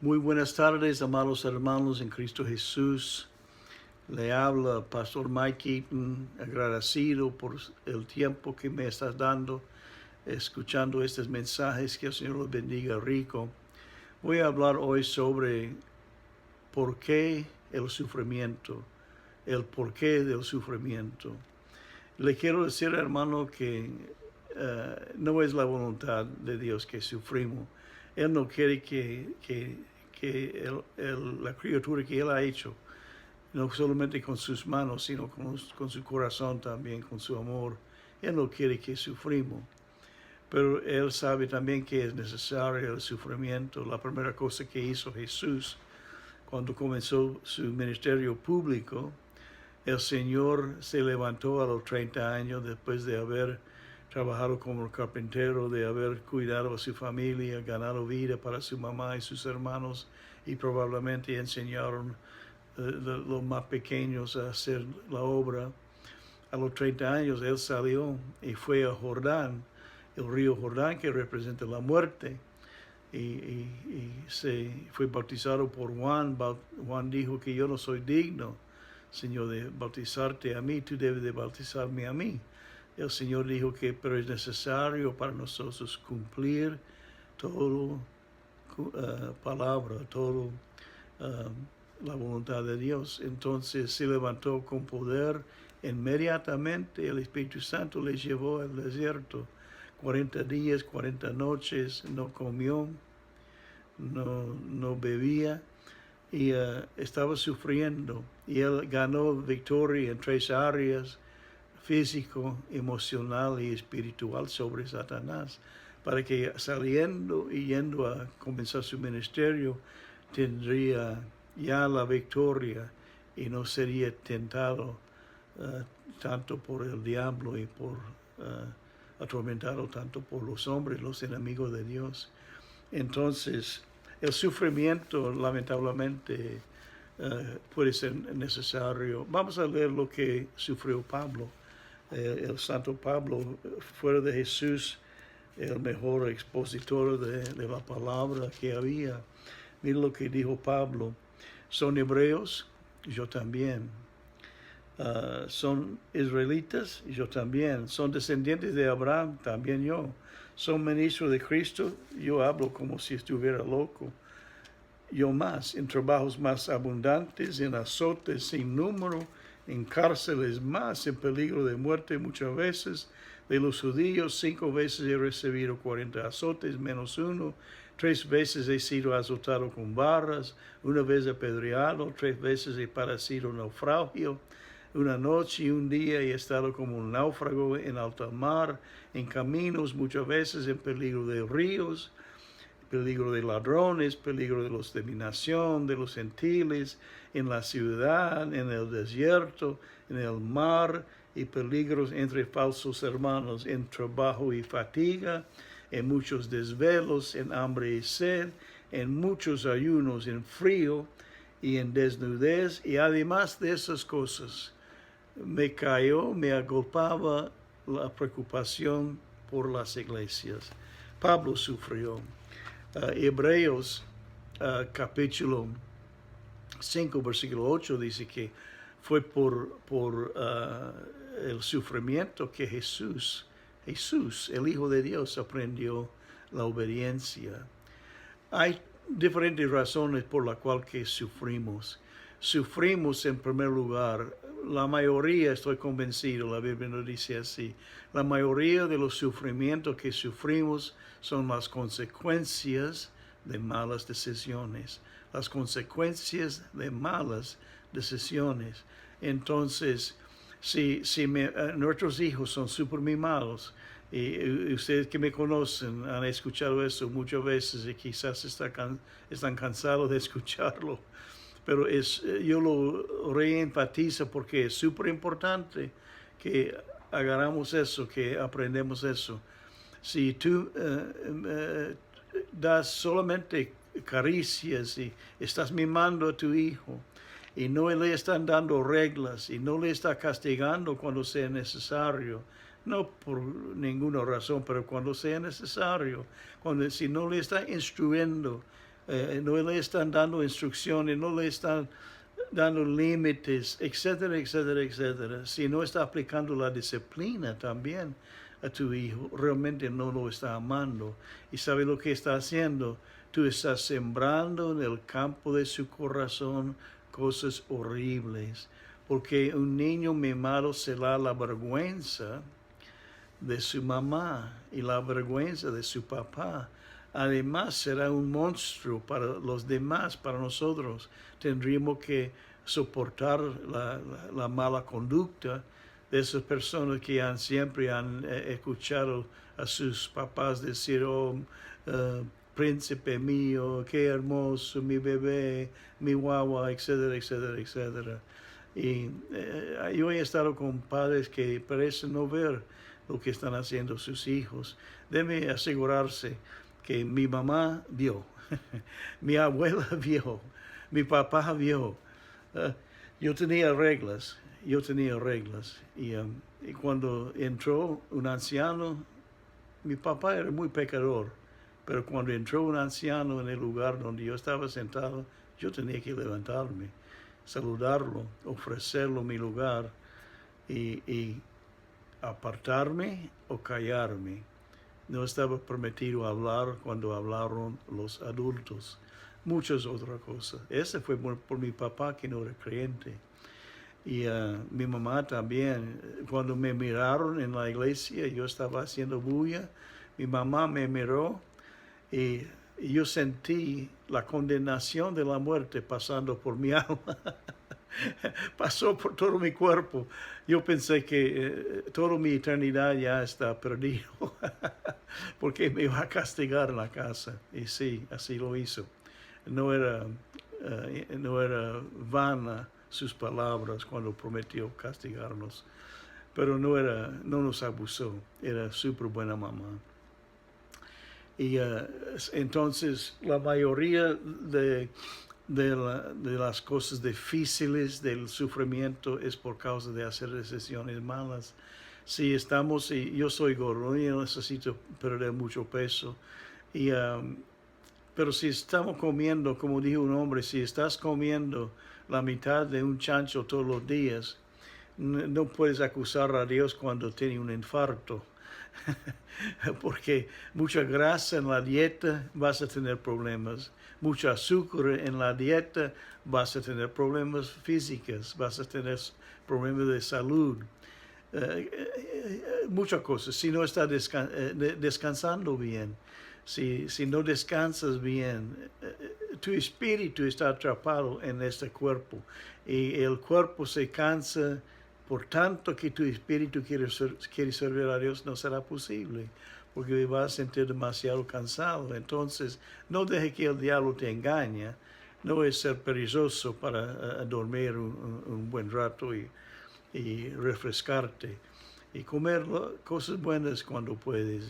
Muy buenas tardes, amados hermanos en Cristo Jesús. Le habla Pastor Mike Eaton, agradecido por el tiempo que me estás dando, escuchando estos mensajes. Que el Señor los bendiga rico. Voy a hablar hoy sobre por qué el sufrimiento, el porqué del sufrimiento. Le quiero decir, hermano, que no es la voluntad de Dios que sufrimos. Él no quiere que la criatura que Él ha hecho, no solamente con sus manos, sino con su corazón también, con su amor. Él no quiere que sufrimos. Pero Él sabe también que es necesario el sufrimiento. La primera cosa que hizo Jesús cuando comenzó su ministerio público, el Señor se levantó a los 30 años después de haber trabajado como carpintero, de haber cuidado a su familia, ganado vida para su mamá y sus hermanos, y probablemente enseñaron los más pequeños a hacer la obra. A los 30 años Él salió y fue a Jordán, el río Jordán que representa la muerte, y se fue bautizado por Juan. Juan dijo que yo no soy digno, Señor, de bautizarte a mí, tú debes de bautizarme a mí. El Señor dijo que pero es necesario para nosotros cumplir todo palabra, todo la voluntad de Dios. Entonces se levantó con poder. Inmediatamente el Espíritu Santo le llevó al desierto. 40 días, 40 noches, no comió, no bebía, y estaba sufriendo. Y Él ganó victoria en 3 áreas: físico, emocional y espiritual sobre Satanás, para que saliendo y yendo a comenzar su ministerio tendría ya la victoria y no sería tentado tanto por el diablo y atormentado tanto por los hombres, los enemigos de Dios. Entonces, el sufrimiento lamentablemente puede ser necesario. Vamos a leer lo que sufrió Pablo. El santo Pablo, fuera de Jesús, el mejor expositor de la palabra que había. Mira lo que dijo Pablo: son hebreos, yo también. Son israelitas, yo también. Son descendientes de Abraham, también yo. Son ministros de Cristo, yo hablo como si estuviera loco. Yo más, en trabajos más abundantes, en azotes sin número, en cárceles más, en peligro de muerte muchas veces. De los judíos 5 veces he recibido 40 azotes menos uno. 3 veces he sido azotado con barras, 1 vez apedreado, 3 veces he padecido naufragio. 1 noche y 1 día he estado como un náufrago en alta mar, en caminos, muchas veces en peligro de ríos, peligro de ladrones, peligro de los de mi nación, de los gentiles, en la ciudad, en el desierto, en el mar, y peligros entre falsos hermanos, en trabajo y fatiga, en muchos desvelos, en hambre y sed, en muchos ayunos, en frío y en desnudez. Y además de esas cosas, me agolpaba la preocupación por las iglesias. Pablo sufrió. Hebreos capítulo 5, versículo 8 dice que fue por el sufrimiento que Jesús, el Hijo de Dios, aprendió la obediencia. Hay diferentes razones por las cuales que sufrimos. Sufrimos en primer lugar, la mayoría, estoy convencido, la Biblia nos dice así, la mayoría de los sufrimientos que sufrimos son las consecuencias de malas decisiones, las consecuencias de malas decisiones. Entonces, si nuestros hijos son súper mimados, y ustedes que me conocen han escuchado eso muchas veces y quizás están cansados de escucharlo, pero yo lo reempatizo porque es súper importante que agarramos eso, que aprendemos eso. Si tú das solamente caricias y estás mimando a tu hijo y no le están dando reglas y no le está castigando cuando sea necesario, no por ninguna razón, pero cuando sea necesario, si no le está instruyendo no le están dando instrucciones, no le están dando límites, etcétera, etcétera, etcétera. Si no está aplicando la disciplina también a tu hijo, realmente no lo está amando. Y sabe lo que está haciendo. Tú estás sembrando en el campo de su corazón cosas horribles. Porque un niño mimado será la vergüenza de su mamá y la vergüenza de su papá. Además será un monstruo para los demás, para nosotros. Tendríamos que soportar la mala conducta de esas personas que siempre han escuchado a sus papás decir, oh, príncipe mío, qué hermoso, mi bebé, mi guagua, etcétera, etcétera, etcétera. Y yo he estado con padres que parecen no ver lo que están haciendo sus hijos. Debe asegurarse que mi mamá vio, mi abuela vio, mi papá vio. Yo tenía reglas. Y cuando entró un anciano, mi papá era muy pecador, pero cuando entró un anciano en el lugar donde yo estaba sentado, yo tenía que levantarme, saludarlo, ofrecerlo mi lugar y apartarme o callarme. No estaba permitido hablar cuando hablaron los adultos. Muchas otras cosas. Ese fue por mi papá, que no era creyente. Y mi mamá también. Cuando me miraron en la iglesia, yo estaba haciendo bulla. Mi mamá me miró y yo sentí la condenación de la muerte pasando por mi alma. Pasó por todo mi cuerpo. Yo pensé que toda mi eternidad ya está perdido, porque me iba a castigar en la casa. Y sí, así lo hizo. No era vana sus palabras cuando prometió castigarnos, pero no nos abusó. Era súper buena mamá. Y entonces la mayoría de las cosas difíciles del sufrimiento es por causa de hacer decisiones malas. Si estamos, y yo soy gordo, yo necesito perder mucho peso, pero si estamos comiendo, como dijo un hombre, si estás comiendo la mitad de un chancho todos los días, no puedes acusar a Dios cuando tiene un infarto. Porque mucha grasa en la dieta vas a tener problemas, mucho azúcar en la dieta vas a tener problemas físicos, vas a tener problemas de salud, muchas cosas. Si no estás descansando bien, si no descansas bien, tu espíritu está atrapado en este cuerpo y el cuerpo se cansa. Por tanto que tu espíritu quiere servir a Dios, no será posible, porque vas a sentir demasiado cansado. Entonces, no deje que el diablo te engañe. No es ser perezoso para dormir un buen rato y refrescarte. Y comer cosas buenas cuando puedes.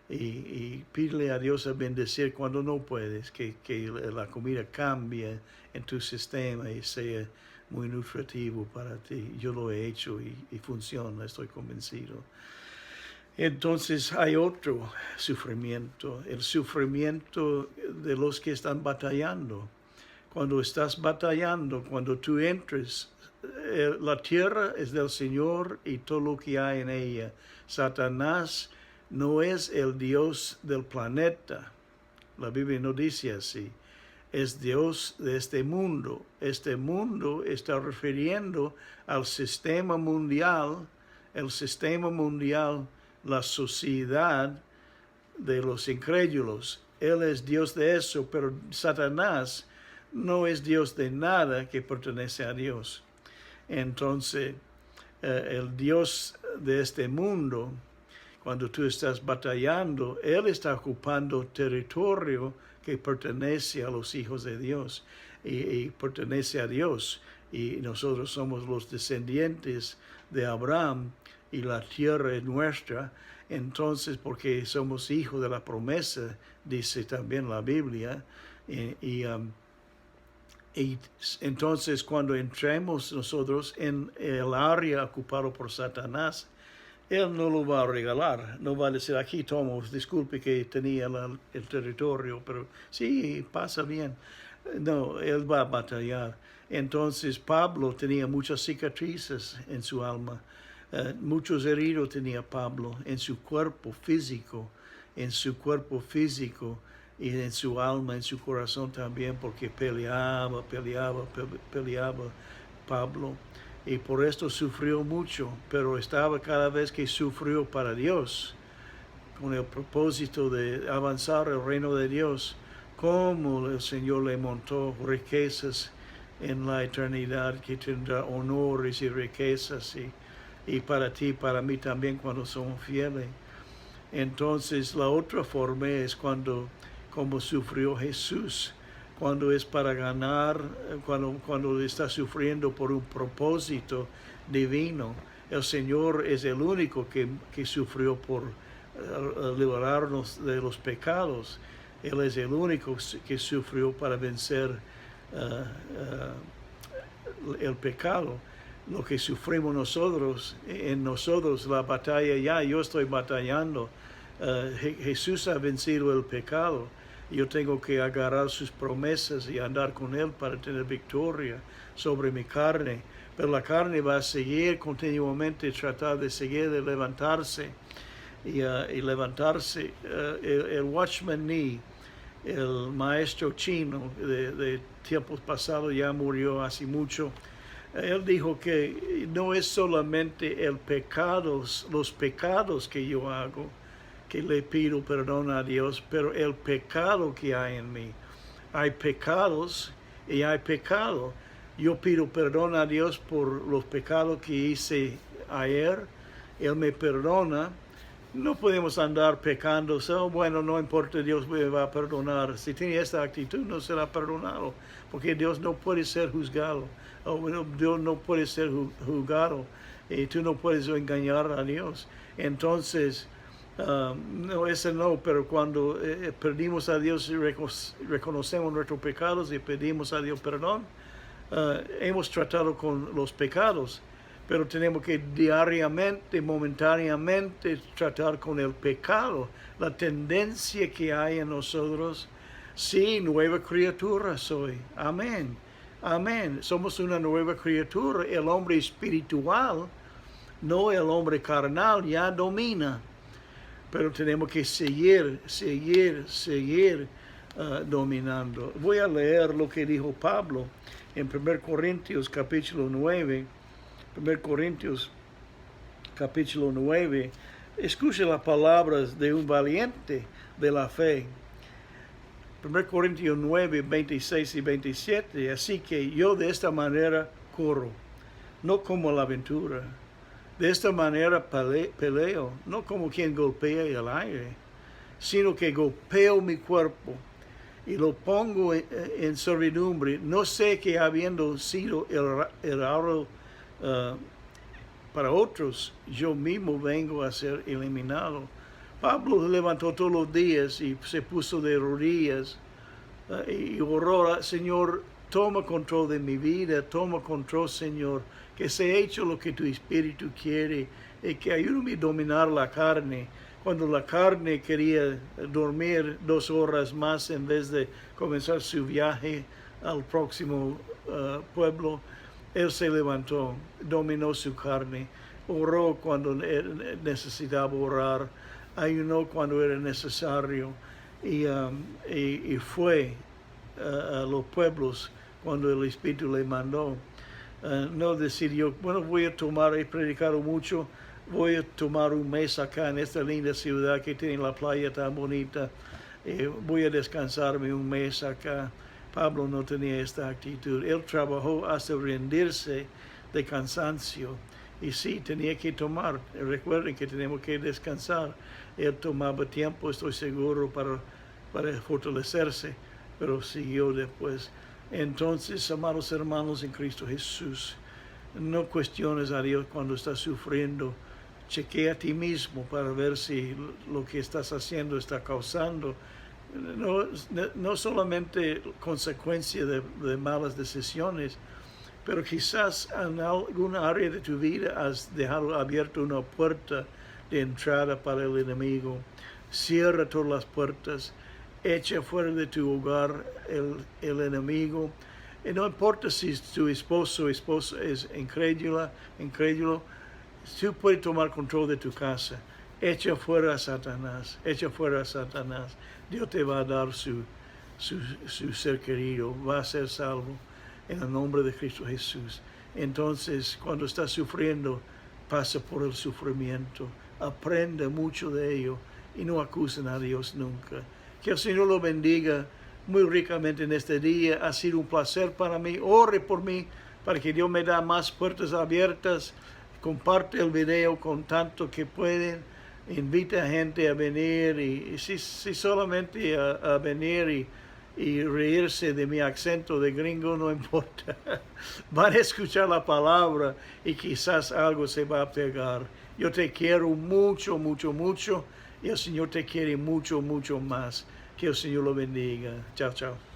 Y pídele a Dios a bendecir cuando no puedes, que la comida cambie en tu sistema y sea muy nutritivo para ti. Yo lo he hecho y funciona, estoy convencido. Entonces hay otro sufrimiento, el sufrimiento de los que están batallando. Cuando estás batallando, cuando tú entres, la tierra es del Señor y todo lo que hay en ella. Satanás no es el Dios del planeta. La Biblia no dice así. Es Dios de este mundo. Este mundo está refiriendo al sistema mundial, la sociedad de los incrédulos. Él es Dios de eso, pero Satanás no es Dios de nada que pertenece a Dios. Entonces, el Dios de este mundo, cuando tú estás batallando, Él está ocupando territorio que pertenece a los hijos de Dios y pertenece a Dios. Y nosotros somos los descendientes de Abraham y la tierra es nuestra. Entonces, porque somos hijos de la promesa, dice también la Biblia. Y entonces, cuando entremos nosotros en el área ocupado por Satanás, Él no lo va a regalar, no va a decir aquí tomo, disculpe que tenía el territorio, pero sí, pasa bien. No, él va a batallar. Entonces Pablo tenía muchas cicatrices en su alma, muchos heridos tenía Pablo en su cuerpo físico, y en su alma, en su corazón también, porque peleaba Pablo. Y por esto sufrió mucho, pero estaba cada vez que sufrió para Dios, con el propósito de avanzar el reino de Dios, como el Señor le montó riquezas en la eternidad, que tendrá honores y riquezas, y para ti, para mí también cuando somos fieles. Entonces la otra forma es como sufrió Jesús, cuando es para ganar, cuando está sufriendo por un propósito divino. El Señor es el único que sufrió por liberarnos de los pecados. Él es el único que sufrió para vencer el pecado. Lo que sufrimos nosotros, en nosotros la batalla ya, yo estoy batallando. Jesús ha vencido el pecado. Yo tengo que agarrar sus promesas y andar con Él para tener victoria sobre mi carne. Pero la carne va a seguir continuamente, tratar de seguir, de levantarse y levantarse. El Watchman Nee, el maestro chino de tiempos pasados, ya murió hace mucho. Él dijo que no es solamente los pecados que yo hago, que le pido perdón a Dios, pero el pecado que hay en mí. Hay pecados y hay pecado. Yo pido perdón a Dios por los pecados que hice ayer. Él me perdona. No podemos andar pecando. Bueno, no importa, Dios me va a perdonar. Si tiene esta actitud, no será perdonado, porque Dios no puede ser juzgado. Dios no puede ser juzgado. Y tú no puedes engañar a Dios. Entonces, no, ese no, pero cuando pedimos a Dios y reconocemos nuestros pecados y pedimos a Dios perdón, hemos tratado con los pecados, pero tenemos que diariamente, momentáneamente, tratar con el pecado, la tendencia que hay en nosotros. Sí, nueva criatura soy. Amén. Amén. Somos una nueva criatura. El hombre espiritual, no el hombre carnal, ya domina. Pero tenemos que seguir dominando. Voy a leer lo que dijo Pablo en 1 Corintios capítulo 9. 1 Corintios capítulo 9. Escuche las palabras de un valiente de la fe. 1 Corintios 9, 26 y 27. Así que yo de esta manera corro, no como la aventura. De esta manera peleo, no como quien golpea el aire, sino que golpeo mi cuerpo y lo pongo en servidumbre. No sé que habiendo sido heraldo para otros, yo mismo vengo a ser eliminado. Pablo levantó todos los días y se puso de rodillas y oró: Señor, toma control de mi vida, toma control, Señor, que sea hecho lo que tu Espíritu quiere, y que ayúdame a dominar la carne. Cuando la carne quería dormir 2 horas más en vez de comenzar su viaje al próximo pueblo, él se levantó, dominó su carne, oró cuando necesitaba orar, ayunó cuando era necesario, y fue a los pueblos cuando el Espíritu le mandó. No decidió, bueno, voy a tomar, he predicado mucho, voy a tomar un mes acá en esta linda ciudad que tiene la playa tan bonita, voy a descansarme un mes acá. Pablo no tenía esta actitud. Él trabajó hasta rendirse de cansancio. Y sí, tenía que tomar. Recuerden que tenemos que descansar. Él tomaba tiempo, estoy seguro, para fortalecerse, pero siguió después. Entonces, amados hermanos en Cristo Jesús, no cuestiones a Dios cuando estás sufriendo. Chequea a ti mismo para ver si lo que estás haciendo está causando no solamente consecuencia de malas decisiones, pero quizás en alguna área de tu vida has dejado abierta una puerta de entrada para el enemigo. Cierra todas las puertas, echa fuera de tu hogar el enemigo. Y no importa si tu esposo o esposa es incrédulo, tú puedes tomar control de tu casa. Echa fuera a Satanás, echa fuera a Satanás. Dios te va a dar su ser querido, va a ser salvo en el nombre de Cristo Jesús. Entonces, cuando estás sufriendo, pasa por el sufrimiento, aprende mucho de ello y no acusen a Dios nunca. Que el Señor lo bendiga muy ricamente en este día. Ha sido un placer para mí. Ore por mí para que Dios me da más puertas abiertas. Comparte el video con tanto que pueden. Invita a gente a venir y si solamente a venir y reírse de mi acento de gringo, no importa. Van a escuchar la palabra y quizás algo se va a pegar. Yo te quiero mucho, mucho, mucho y el Señor te quiere mucho, mucho más. Que el Señor lo bendiga. Chao, chao.